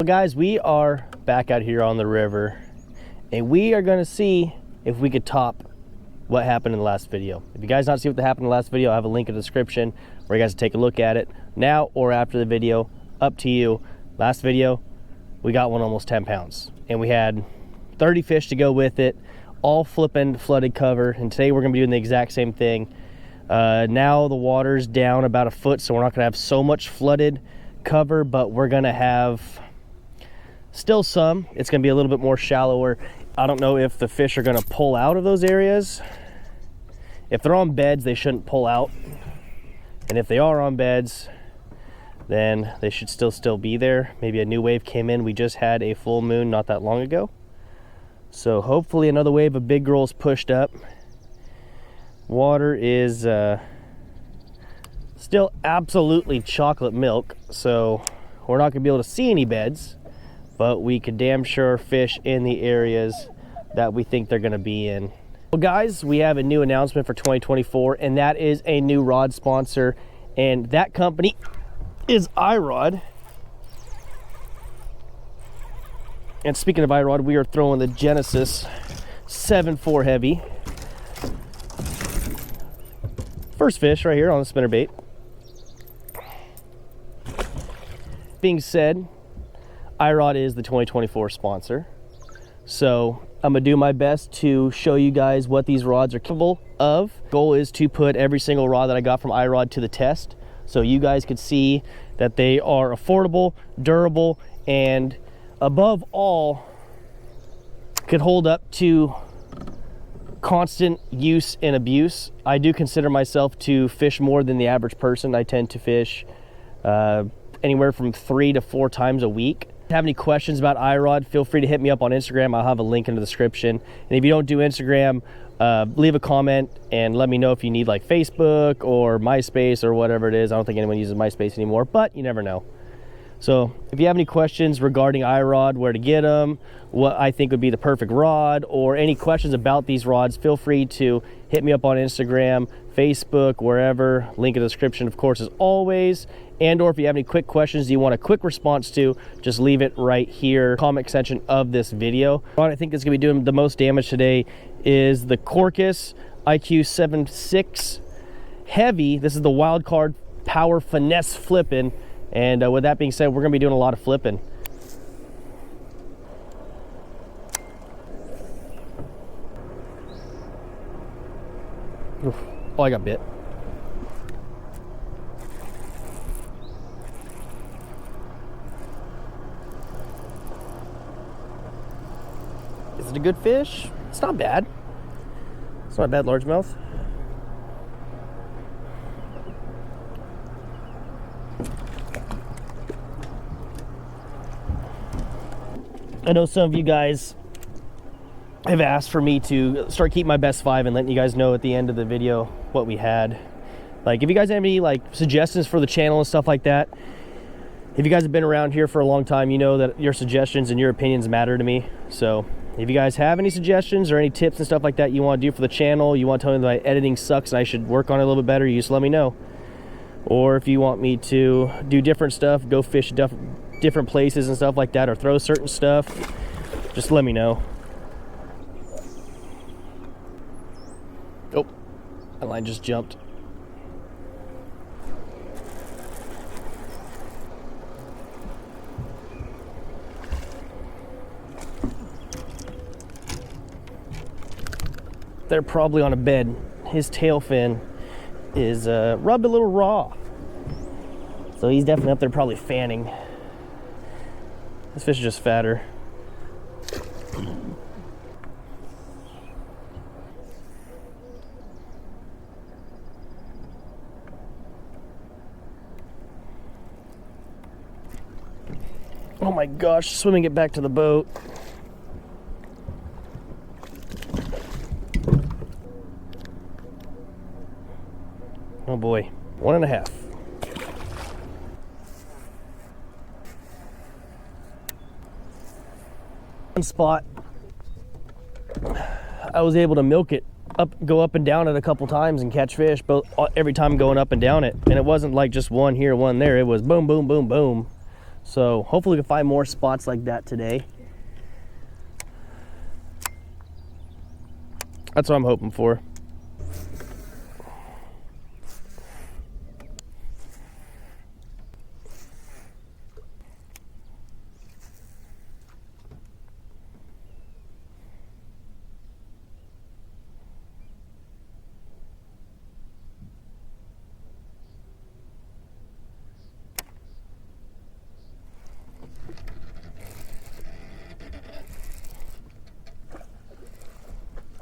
Well, guys, we are back out here on the river, and we are going to see if we could top what happened in the last video. If you guys not see what happened in the last video, I have a link in the description where you guys can take a look at it now or after the video. Up to you. Last video, we got one almost 10 pounds, and we had 30 fish to go with it, all flipping flooded cover. And today we're going to be doing the exact same thing. Now the water's down about a foot, so we're not going to have so much flooded cover, but we're going to have still some. It's going to be a little bit more shallower. I don't know if the fish are going to pull out of those areas. If they're on beds, they shouldn't pull out, and if they are on beds, then they should still be there. Maybe a new wave came in. We just had a full moon not that long ago, so hopefully another wave of big girls pushed up. Water is still absolutely chocolate milk, so we're not going to be able to see any beds, but we could damn sure fish in the areas that we think they're going to be in. Well, guys, we have a new announcement for 2024, and that is a new rod sponsor, and that company is Irod. And speaking of Irod, we are throwing the Genesis 7.4 heavy. First fish right here on the spinnerbait. Being said, irod is the 2024 sponsor, so I'm gonna do my best to show you guys what these rods are capable of. Goal is to put every single rod that I got from irod to the test, so you guys could see that they are affordable, durable, and above all could hold up to constant use and abuse. I do consider myself to fish more than the average person. I tend to fish anywhere from 3 to 4 times a week. If you have any questions about irod, feel free to hit me up on Instagram. I'll have a link in the description. And if you don't do Instagram, leave a comment and let me know if you need like Facebook or MySpace or whatever it is. I don't think anyone uses MySpace anymore, but you never know. So if you have any questions regarding irod, where to get them, what I think would be the perfect rod, or any questions about these rods, feel free to hit me up on Instagram, Facebook, wherever. Link in the description, of course, as always. And or if you have any quick questions you want a quick response to, just leave it right here, comment section of this video. What I think is going to be doing the most damage today is the Corcus IQ 7.6 heavy. This is the wild card power finesse flipping. And with that being said, we're going to be doing a lot of flipping. Oof. Oh, I got bit. Is it a good fish? It's not bad. It's not a bad largemouth. I know some of you guys have asked for me to start keeping my best 5 and letting you guys know at the end of the video what we had. Like, if you guys have any like suggestions for the channel and stuff like that, if you guys have been around here for a long time, you know that your suggestions and your opinions matter to me. So if you guys have any suggestions or any tips and stuff like that you want to do for the channel, you want to tell me that my editing sucks and I should work on it a little bit better, you just let me know. Or if you want me to do different stuff, go fish different places and stuff like that, or throw certain stuff, just let me know. Oh, that line just jumped. They're probably on a bed. His tail fin is rubbed a little raw, so he's definitely up there probably fanning. This fish is just fatter. Oh my gosh, swimming it back to the boat. Oh boy, 1.5. One spot, I was able to milk it go up and down it a couple times and catch fish, but every time going up and down it. And it wasn't like just one here, one there. It was boom, boom, boom, boom. So hopefully we can find more spots like that today. That's what I'm hoping for.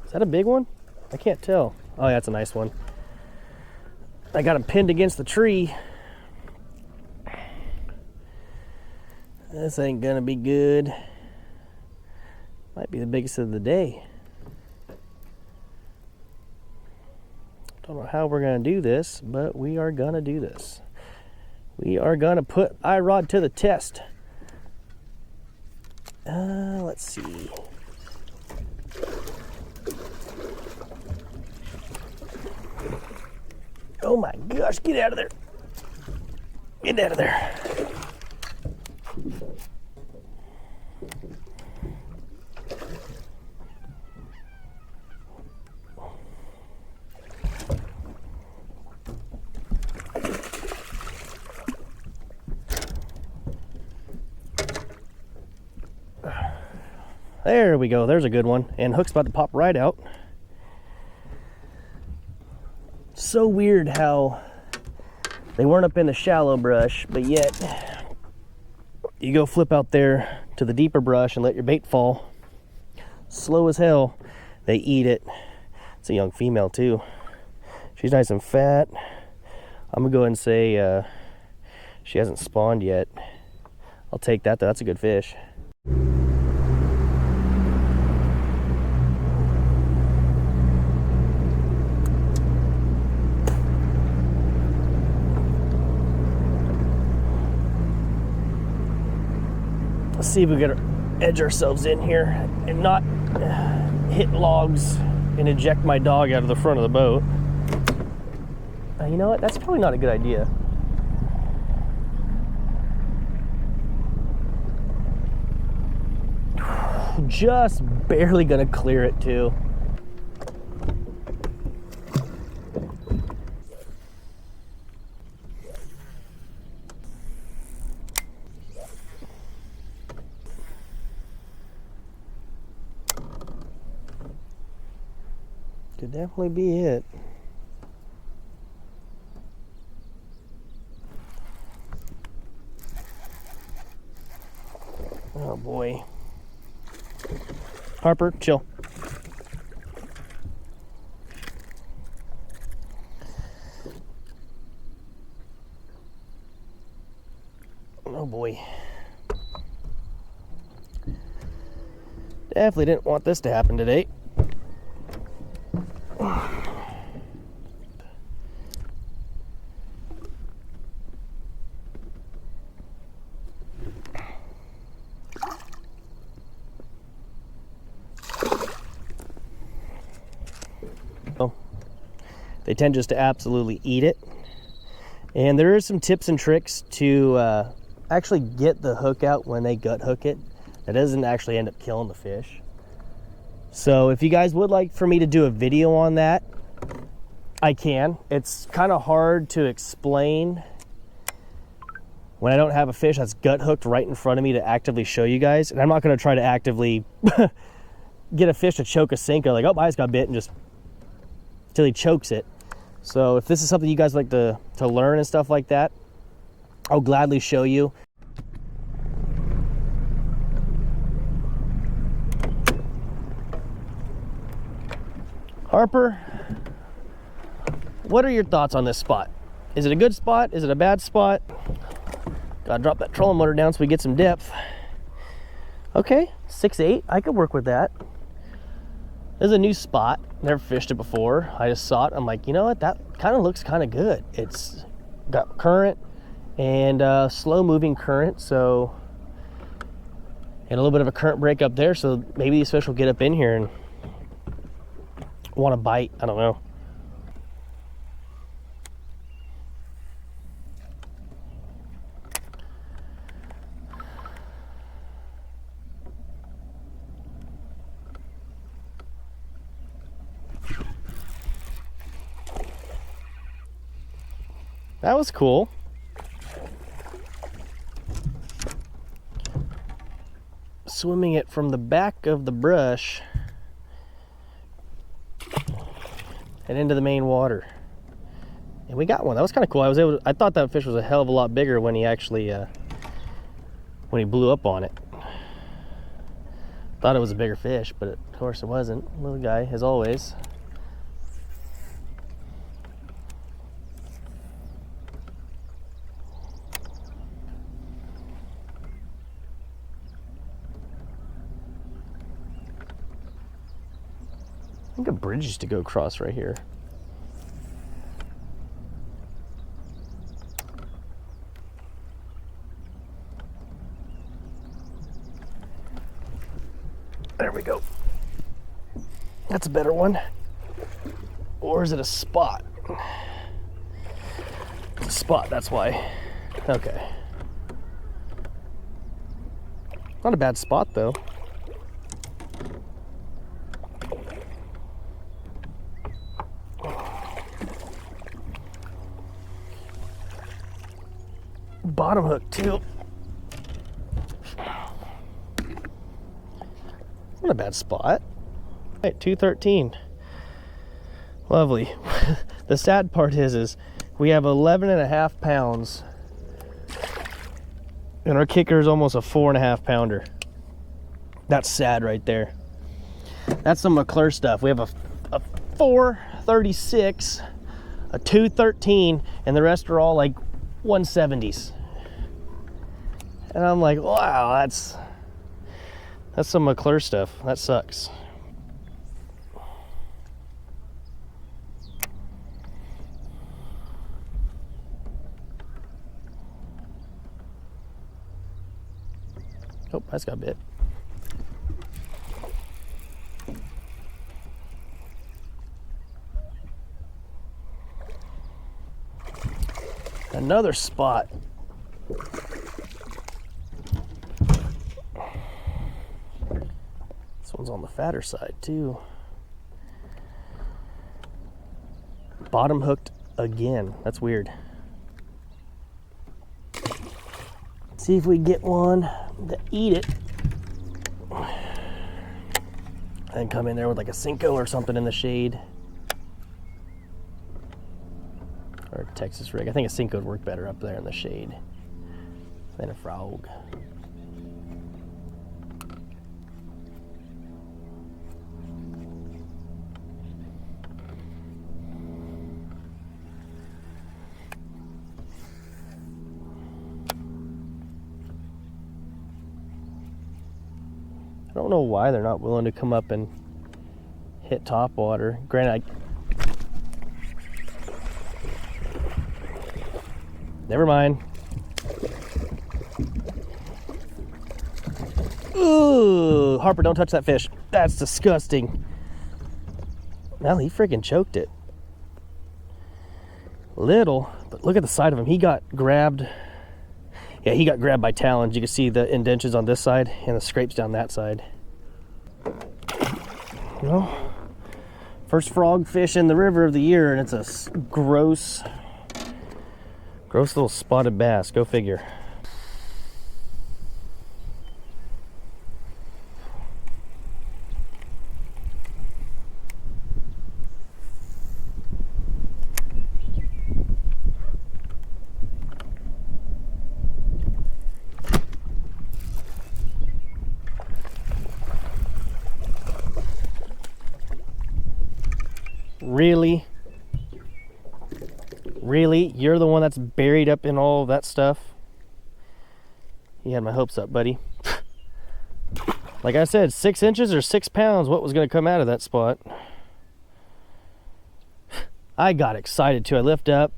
Is that a big one? I can't tell. Oh yeah, that's a nice one. I got him pinned against the tree. This ain't gonna be good. Might be the biggest of the day. Don't know how we're gonna do this, but we are gonna do this. We are gonna put irod to the test. Let's see. Oh my gosh, get out of there. Get out of there. There we go, there's a good one. And hook's about to pop right out. So weird how they weren't up in the shallow brush, but yet you go flip out there to the deeper brush and let your bait fall. Slow as hell, they eat it. It's a young female too. She's nice and fat. I'm gonna go ahead and say she hasn't spawned yet. I'll take that though, that's a good fish. Let's see if we can edge ourselves in here and not hit logs and eject my dog out of the front of the boat. You know what? That's probably not a good idea. Just barely gonna clear it too. Could definitely be it. Oh boy. Harper, chill. Oh boy. Definitely didn't want this to happen today. They tend just to absolutely eat it. And there are some tips and tricks to actually get the hook out when they gut hook it. That doesn't actually end up killing the fish. So if you guys would like for me to do a video on that, I can. It's kind of hard to explain when I don't have a fish that's gut hooked right in front of me to actively show you guys. And I'm not going to try to actively get a fish to choke a sinker like, oh, my eyes got bit, and just till he chokes it. So if this is something you guys like to learn and stuff like that, I'll gladly show you. Harper, what are your thoughts on this spot? Is it a good spot? Is it a bad spot? Gotta drop that trolling motor down so we get some depth. Okay, 6'8", I could work with that. This is a new spot, never fished it before. I just saw it, I'm like, you know what, that kind of looks kind of good. It's got current and slow moving current, so, and a little bit of a current break up there, so maybe these fish will get up in here and want to bite, I don't know. That was cool. Swimming it from the back of the brush and into the main water. And we got one. That was kind of cool. I thought that fish was a hell of a lot bigger when he actually when he blew up on it. Thought it was a bigger fish, but of course it wasn't. Little guy, as always. I think a bridge used to go across right here. There we go. That's a better one. Or is it a spot? It's a spot, that's why. Okay. Not a bad spot though. Bottom hook too. Not a bad spot. Right, 213. Lovely. The sad part is we have 11.5 pounds and our kicker is almost a 4.5 pounder. That's sad right there. That's some McClure stuff. We have a 436, a 213, and the rest are all like 170s. And I'm like, wow, that's some McClure stuff. That sucks. Oh, that's got bit. Another spot. This one's on the fatter side too. Bottom hooked again. That's weird. See if we get one to eat it. And come in there with like a Cinco or something in the shade. Or a Texas rig. I think a Cinco would work better up there in the shade than a frog. I don't know why they're not willing to come up and hit top water. Granted, never mind. Ooh, Harper, don't touch that fish. That's disgusting. Well, he freaking choked it. Little, but look at the side of him. He got grabbed. Yeah, he got grabbed by talons. You can see the indentions on this side and the scrapes down that side. Well, first frog fish in the river of the year, and it's a gross little spotted bass. Go figure. Really? Really? You're the one that's buried up in all of that stuff? You had my hopes up, buddy. Like I said, 6 inches or 6 pounds, what was going to come out of that spot? I got excited too. I lift up,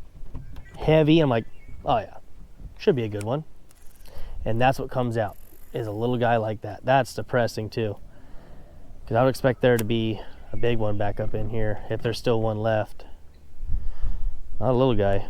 heavy. I'm like, oh yeah, should be a good one. And that's what comes out, is a little guy like that. That's depressing too, because I would expect there to be a big one back up in here if there's still one left. Not a little guy.